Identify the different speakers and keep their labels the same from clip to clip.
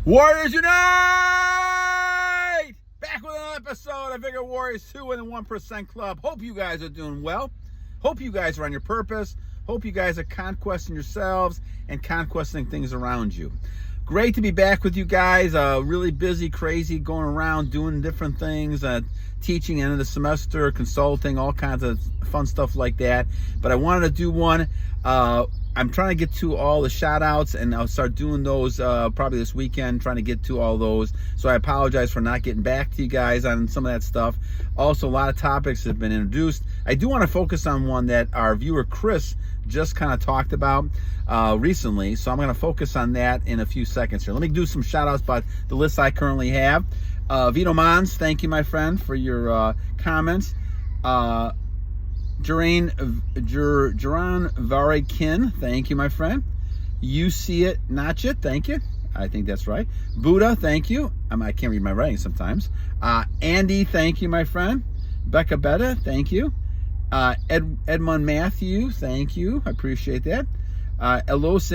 Speaker 1: Warriors Unite! Back with another episode of Bigger Warriors 2 in the 1% Club. Hope you guys are doing well. Hope you guys are on your purpose. Hope you guys are conquesting yourselves and conquesting things around you. Great to be back with you guys. Really busy, crazy, going around doing different things, teaching end of the semester, consulting, all kinds of fun stuff like that. But I wanted to do one. I'm trying to get to all the shout outs, and I'll start doing those probably this weekend, trying to get to all those. So I apologize for not getting back to you guys on some of that stuff. Also, a lot of topics have been introduced. I do want to focus on one that our viewer Chris just kind of talked about recently. So I'm going to focus on that in a few seconds here. Let me do some shout outs about the list I currently have. VitaManz, thank you, my friend, for your comments. Jeraenverryken, thank you, my friend. Yousea Nachit, thank you. I think that's right. Buddha, thank you. I can't read my writing sometimes. Andy, thank you, my friend. Bekabeka, thank you. Edmondmathew, thank you. I appreciate that. Elous,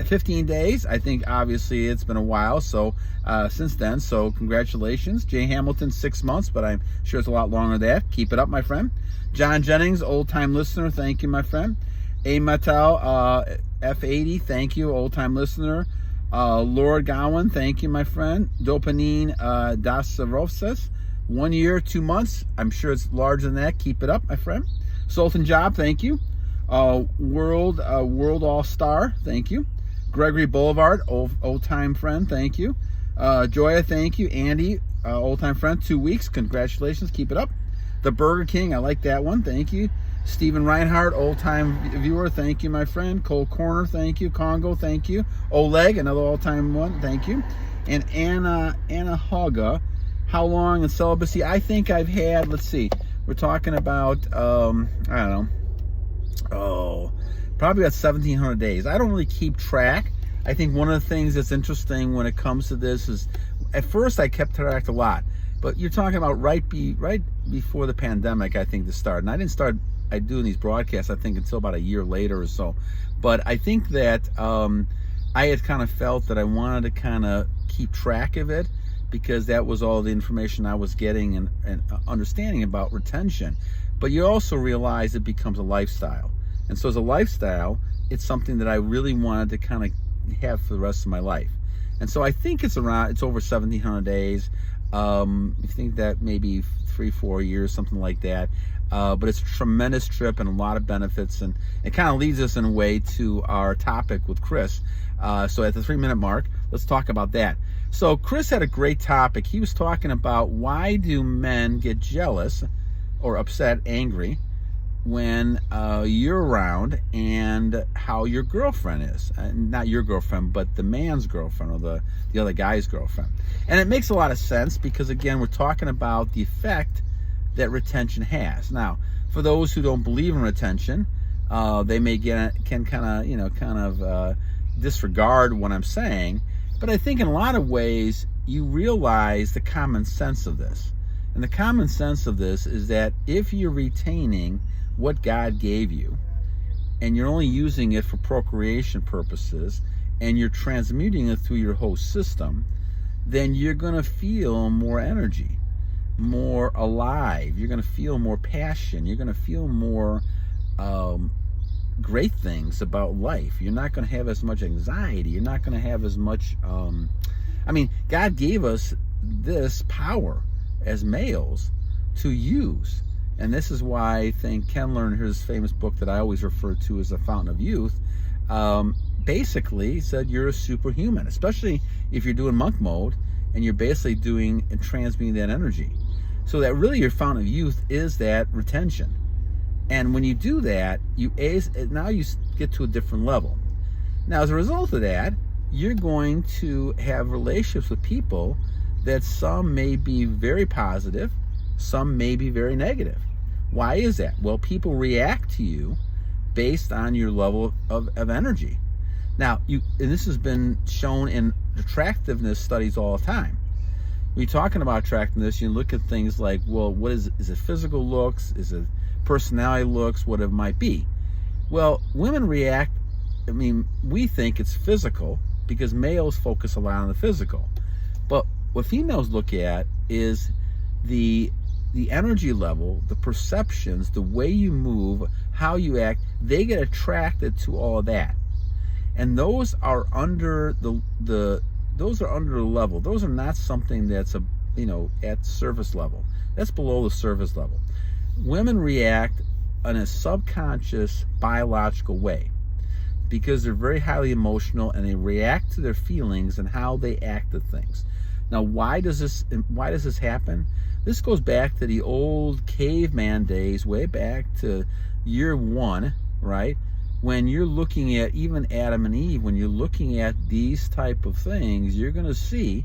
Speaker 1: 15 days. I think obviously it's been a while since then, so congratulations. Jhamilton, 6 months, but I'm sure it's a lot longer than that. Keep it up, my friend. Jennings, old-time listener, thank you, my friend. Ainahago, F80, thank you, old-time listener. Lord Gowain, thank you, my friend. Dopamine, dosevroasis, 1 year, 2 months. I'm sure it's larger than that. Keep it up, my friend. Sultanjob, thank you. Worldallstarr, thank you. Gregory Boulevard, old-time friend, thank you. Joyah, thank you. Andy, old-time friend, 2 weeks. Congratulations, keep it up. The Burger King, I like that one, thank you. Stephen Reinhardt, old-time viewer, thank you, my friend. Cold Corner, thank you. Kongo, thank you. Oleg, another all-time one, thank you. And Ainahago, how long in celibacy? I think I've had, let's see, we're talking about, I don't know, probably about 1,700 days. I don't really keep track. I think one of the things that's interesting when it comes to this is, at first I kept track a lot, but you're talking about right before the pandemic, I think, to start. And I didn't start doing these broadcasts, I think, until about a year later or so. But I think that I had kind of felt that I wanted to kind of keep track of it, because that was all the information I was getting and understanding about retention. But you also realize it becomes a lifestyle. And so as a lifestyle, it's something that I really wanted to kind of have for the rest of my life. And so I think it's over 1,700 days. You think that maybe 3-4 years, something like that. But it's a tremendous trip and a lot of benefits. And it kind of leads us in a way to our topic with Chris. So at the 3-minute mark, let's talk about that. So Chris had a great topic. He was talking about, why do men get jealous or upset, angry, when you're around, and how your girlfriend is. Not your girlfriend, but the man's girlfriend, or the other guy's girlfriend. And it makes a lot of sense, because again, we're talking about the effect that retention has. Now, for those who don't believe in retention, they may can kind of disregard what I'm saying. But I think in a lot of ways, you realize the common sense of this. And the common sense of this is that if you're retaining what God gave you, and you're only using it for procreation purposes, and you're transmuting it through your whole system, then you're going to feel more energy, more alive. You're going to feel more passion. You're going to feel more great things about life. You're not going to have as much anxiety. You're not going to have as much God gave us this power as males to use. And this is why I think Ken learned his famous book that I always refer to as The Fountain of Youth, basically said you're a superhuman, especially if you're doing monk mode and you're basically doing and transmuting that energy. So that really your fountain of youth is that retention. And when you do that, now you get to a different level. Now, as a result of that, you're going to have relationships with people that some may be very positive, some may be very negative. Why is that? Well, people react to you based on your level of energy. Now, and this has been shown in attractiveness studies all the time. When you're talking about attractiveness, you look at things like, well, what is it physical looks? Is it personality looks? What it might be? Well, women react, we think it's physical, because males focus a lot on the physical. But what females look at is the energy level, the perceptions, the way you move, how you act. They get attracted to all of that. And those are under the level. Those are not something that's at surface level. That's below the surface level. Women react in a subconscious biological way because they're very highly emotional, and they react to their feelings and how they act to things. Now, why does this happen? This goes back to the old caveman days, way back to year one, right? When you're looking at even Adam and Eve, when you're looking at these type of things, you're going to see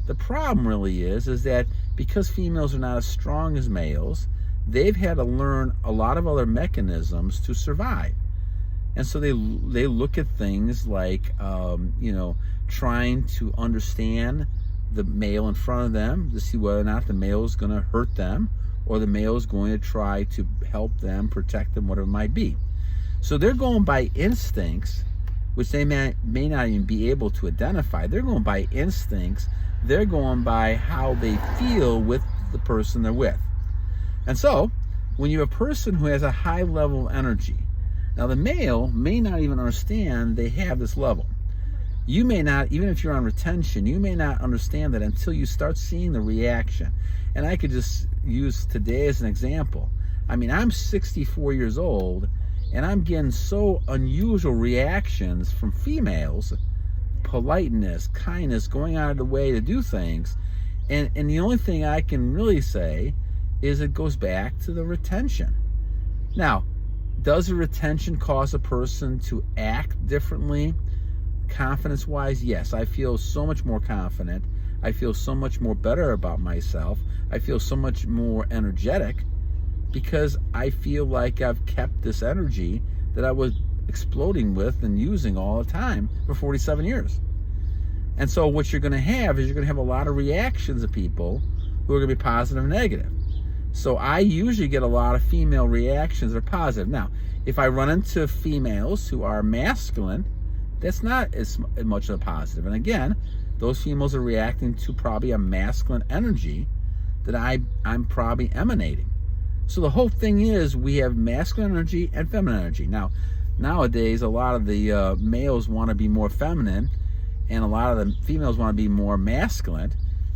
Speaker 1: the problem really is that because females are not as strong as males, they've had to learn a lot of other mechanisms to survive. And so they look at things like, trying to understand the male in front of them to see whether or not the male is going to hurt them, or the male is going to try to help them, protect them, whatever it might be. So they're going by instincts, which they may not even be able to identify. They're going by instincts. They're going by how they feel with the person they're with. And so when you have a person who has a high level of energy, now the male may not even understand they have this level. You may not, even if you're on retention, you may not understand that until you start seeing the reaction. And I could just use today as an example. I mean, I'm 64 years old, and I'm getting so unusual reactions from females, politeness, kindness, going out of the way to do things. And the only thing I can really say is it goes back to the retention. Now, does the retention cause a person to act differently? Confidence-wise, yes. I feel so much more confident. I feel so much more better about myself. I feel so much more energetic because I feel like I've kept this energy that I was exploding with and using all the time for 47 years. And so what you're going to have is you're going to have a lot of reactions of people who are going to be positive and negative. So I usually get a lot of female reactions that are positive. Now, if I run into females who are masculine, that's not as much of a positive. And again, those females are reacting to probably a masculine energy that I'm probably emanating. So the whole thing is we have masculine energy and feminine energy. Now, nowadays, a lot of the males want to be more feminine, and a lot of the females want to be more masculine.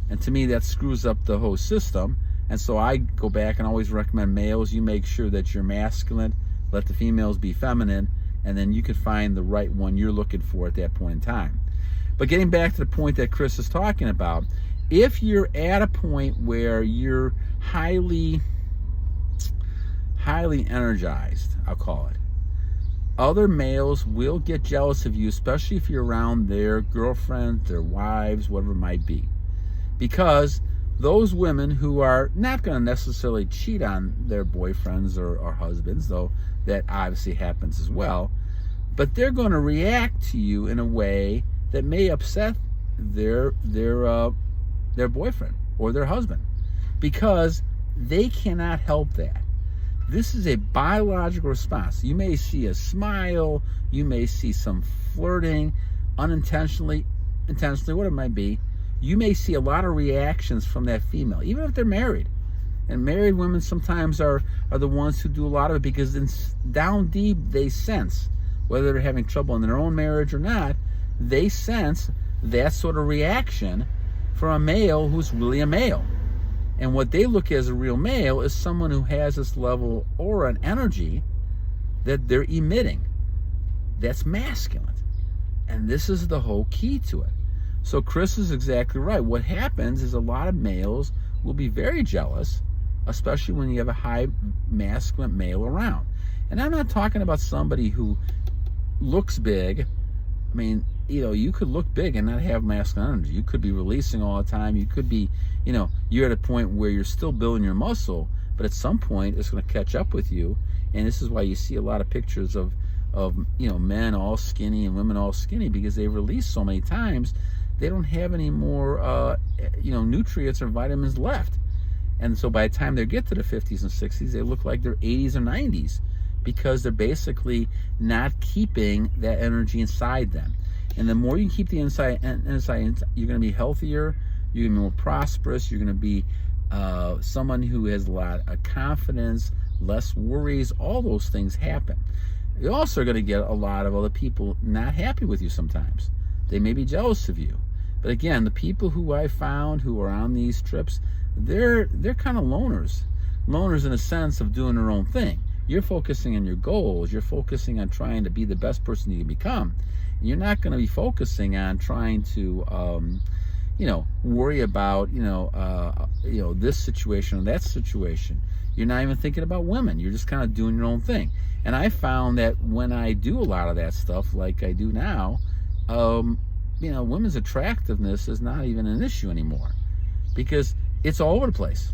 Speaker 1: And to me, that screws up the whole system. And so I go back and always recommend males, you make sure that you're masculine, let the females be feminine, and then you can find the right one you're looking for at that point in time. But getting back to the point that Chris is talking about, if you're at a point where you're highly energized, I'll call it, other males will get jealous of you, especially if you're around their girlfriends, their wives, whatever it might be. Because those women who are not going to necessarily cheat on their boyfriends or husbands, though that obviously happens as well, but they're going to react to you in a way that may upset their boyfriend or their husband, because they cannot help that. This is a biological response. You may see a smile, you may see some flirting, unintentionally, intentionally, whatever it might be. You may see a lot of reactions from that female, even if they're married. And married women sometimes are the ones who do a lot of it, because down deep they sense, whether they're having trouble in their own marriage or not, they sense that sort of reaction from a male who's really a male. And what they look at as a real male is someone who has this level aura and energy that they're emitting. That's masculine. And this is the whole key to it. So Chris is exactly right. What happens is a lot of males will be very jealous, especially when you have a high masculine male around. And I'm not talking about somebody who looks big. I mean, you could look big and not have masculine energy. You could be releasing all the time. You could be, you're at a point where you're still building your muscle, but at some point it's going to catch up with you. And this is why you see a lot of pictures of men all skinny and women all skinny, because they release so many times. They don't have any more, nutrients or vitamins left. And so by the time they get to the 50s and 60s, they look like they're 80s or 90s, because they're basically not keeping that energy inside them. And the more you keep the inside, you're going to be healthier, you're going to be more prosperous, you're going to be someone who has a lot of confidence, less worries. All those things happen. You're also going to get a lot of other people not happy with you sometimes. They may be jealous of you. But again, the people who I found who are on these trips, they're kind of loners. Loners in a sense of doing their own thing. You're focusing on your goals. You're focusing on trying to be the best person you can become. You're not going to be focusing on trying to, worry about, this situation or that situation. You're not even thinking about women. You're just kind of doing your own thing. And I found that when I do a lot of that stuff, like I do now, women's attractiveness is not even an issue anymore, because it's all over the place.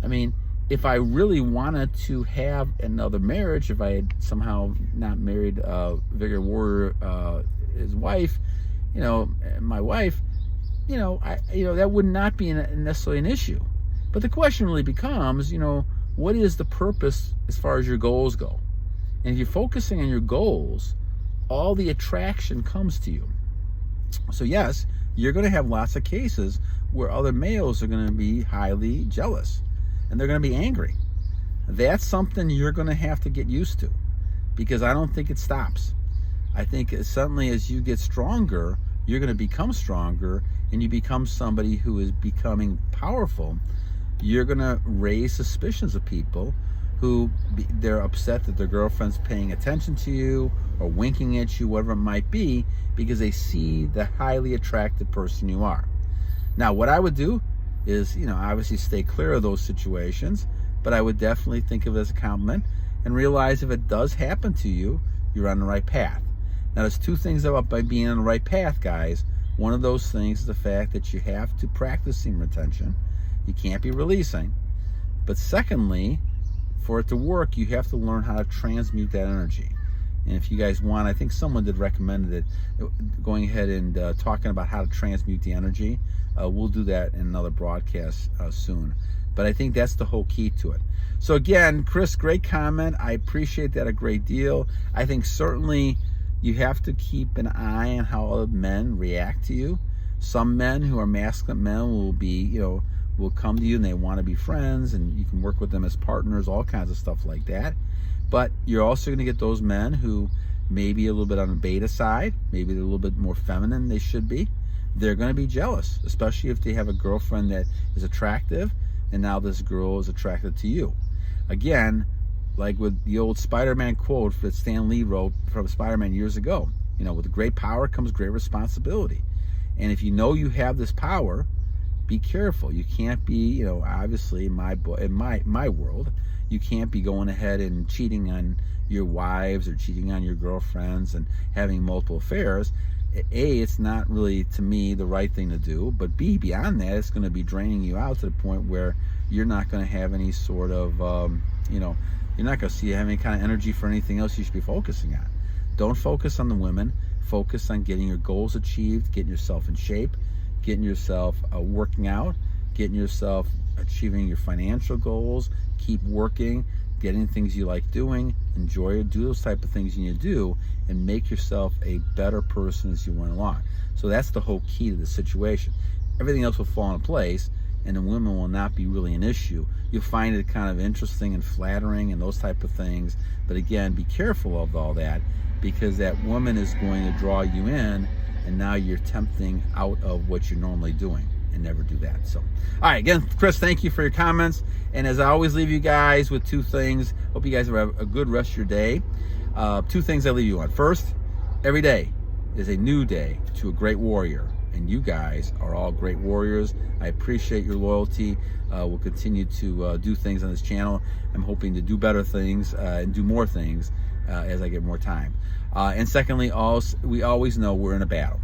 Speaker 1: I mean, if I really wanted to have another marriage, if I had somehow not married Vigor Warrior, his wife, my wife, that would not be necessarily an issue. But the question really becomes, what is the purpose as far as your goals go? And if you're focusing on your goals, all the attraction comes to you. So yes, you're going to have lots of cases where other males are going to be highly jealous and they're going to be angry. That's something you're going to have to get used to, because I don't think it stops. I think suddenly as you get stronger, you're going to become stronger, and you become somebody who is becoming powerful. You're going to raise suspicions of people who they're upset that their girlfriend's paying attention to you or winking at you, whatever it might be, because they see the highly attractive person you are. Now, what I would do is, obviously stay clear of those situations, but I would definitely think of it as a compliment and realize if it does happen to you, you're on the right path. Now, there's two things about by being on the right path, guys. One of those things is the fact that you have to practice semen retention. You can't be releasing. But secondly, for it to work, you have to learn how to transmute that energy. And if you guys want, I think someone did recommend it, going ahead and talking about how to transmute the energy. We'll do that in another broadcast soon. But I think that's the whole key to it. So again, Chris, great comment. I appreciate that a great deal. I think certainly you have to keep an eye on how other men react to you. Some men who are masculine men will be, will come to you and they want to be friends, and you can work with them as partners, all kinds of stuff like that. But you're also going to get those men who may be a little bit on the beta side, maybe they're a little bit more feminine than they should be. They're going to be jealous, especially if they have a girlfriend that is attractive and now this girl is attracted to you. Again, like with the old Spider-Man quote that Stan Lee wrote from Spider-Man years ago, with great power comes great responsibility. And if you know you have this power, be careful. You can't be, obviously in my world, you can't be going ahead and cheating on your wives or cheating on your girlfriends and having multiple affairs. A, it's not really, to me, the right thing to do. But B, beyond that, it's going to be draining you out to the point where you're not going to have any sort of, you're not going to see any kind of energy for anything else you should be focusing on. Don't focus on the women. Focus on getting your goals achieved, getting yourself in shape, getting yourself working out, getting yourself achieving your financial goals. Keep working, getting things you like doing, enjoy it, do those type of things you need to do, and make yourself a better person as you went along. So that's the whole key to the situation. Everything else will fall into place, and the women will not be really an issue. You'll find it kind of interesting and flattering and those type of things. But again, be careful of all that, because that woman is going to draw you in, and now you're tempting out of what you're normally doing, and never do that. So, all right, again, Chris, thank you for your comments. And as I always leave you guys with two things. Hope you guys have a good rest of your day. Two things I leave you on. First, every day is a new day to a great warrior. And you guys are all great warriors. I appreciate your loyalty. We'll continue to do things on this channel. I'm hoping to do better things and do more things as I get more time. And secondly, we always know we're in a battle.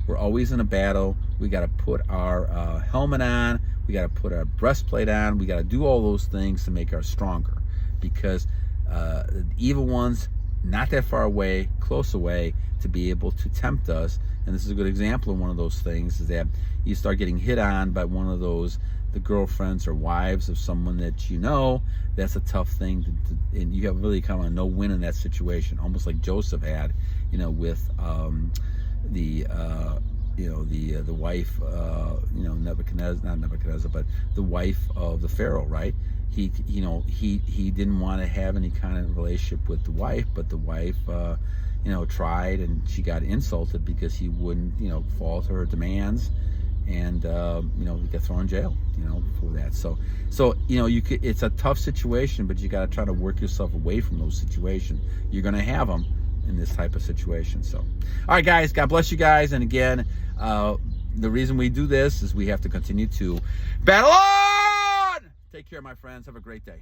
Speaker 1: We're always in a battle. We got to put our helmet on. We got to put our breastplate on. We got to do all those things to make us stronger, because the evil ones, not that far away, close away, to be able to tempt us. And this is a good example of one of those things, is that you start getting hit on by one of those, the girlfriends or wives of someone that you know. That's a tough thing and you have really kind of no win in that situation, almost like Joseph had, with the wife, Nebuchadnezzar, not Nebuchadnezzar, but the wife of the Pharaoh, right? He didn't want to have any kind of relationship with the wife, but the wife, tried, and she got insulted because he wouldn't, fall to her demands, and he got thrown in jail, for that. So it's a tough situation, but you got to try to work yourself away from those situations. You're going to have them in this type of situation. So, all right, guys, God bless you guys. And again, the reason we do this is we have to continue to battle on. Take care, my friends. Have a great day.